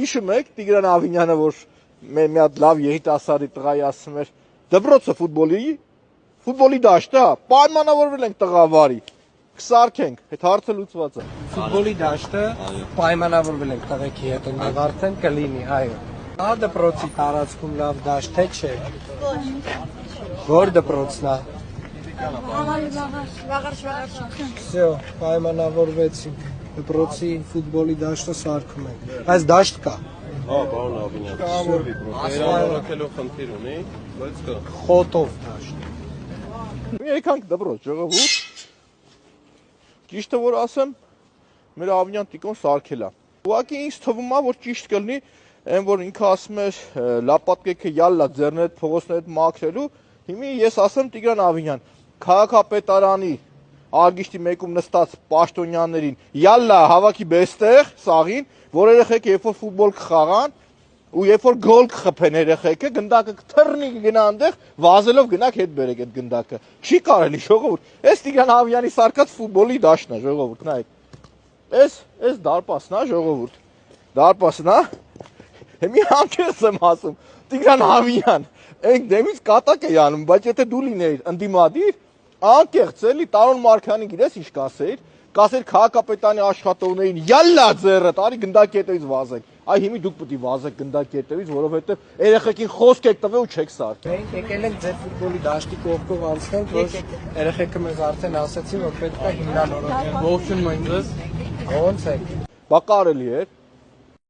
Հիշում եք Տիգրան Ավինյանը, որ մի հատ լավ երիտասարդի տղայի ասում էր, դպրոցը ֆուտբոլի դաշտը, պայմանավորվել ենք տղավարի, կսարքենք, այդ հարցը լուծված է։ Ֆուտբոլի դաշտը պայմանավորվել ենք տղեկի հետ, մենք արդեն կլինի, այո։ Ահա դպրոցի տարածքում լավ դաշտ թե չէ։ Որ դպրոցն է։ Всё, պայմանավորվեցինք։ Դպրոցի ֆուտբոլի դաշտը սարքում ենք։ Այս դաշտ կա։ Հա, պարոն Ավինյան, ասφαλտակելով խնդիր ունի, բայց կա։ Խոտով դաշտ։ Եկանք դպրոց, ժողովուրդ։ Ճիշտը որ ասեմ, մեր Ավինյան Տիկոն սարքել է։ Ուղղակի ինձ թվում է, որ ճիշտ կլինի, այն որ ինքը ասում էր լապատկեքը յալլա ձեռներդ փողոցներդ մաքրելու, հիմա ես ասեմ Տիգրան Ավինյան, քաղաքապետարանի արգիշտի մեկում նստած պաշտոնյաներին յալլա հավաքի բեստեղ սաղին, որ երեխեք երբ որ ֆուտբոլ կխաղան ու երբ որ գոլ կխփեն երեխեքը, գնդակը կթռնի գնա այնտեղ, վազելով գնաք հետ բերեք այդ գնդակը։ Չի կարելի, ժողովուրդ։ Այս Տիգրան Ավինյանի սարկած ֆուտբոլի դաշտն է, ժողովուրդ, նայեք։ Այս դարպասն է, ժողովուրդ։ Դարպասն է։ Հիմա անկեղծ եմ ասում, Տիգրան Ավինյան, այն դեմից կատակ է անում, բայց եթե դու լինեիր ընդդիմադիր, անկեղծ էլի Տարոն Մարկյանին գիտես ինչ կասեիր, կասեր քաղաքապետարանի աշխատողներին յալլա ձեռը տարի գնդակի հետևից վազեք։ Այ հիմա դուք պետք է վազեք գնդակի հետևից, որովհետև երեխեքին խոսք եք տվել ու չեք սարք։ Մենք եկել ենք ձեր ֆուտբոլի դաշտի կողքով անցնենք, որ երեխեքը մեզ արդեն ասացին, որ պետք է հիմնանորոգել։ Ողջունում ենք ձեզ։ Ո՞նց եք։ Բա կարելի էր։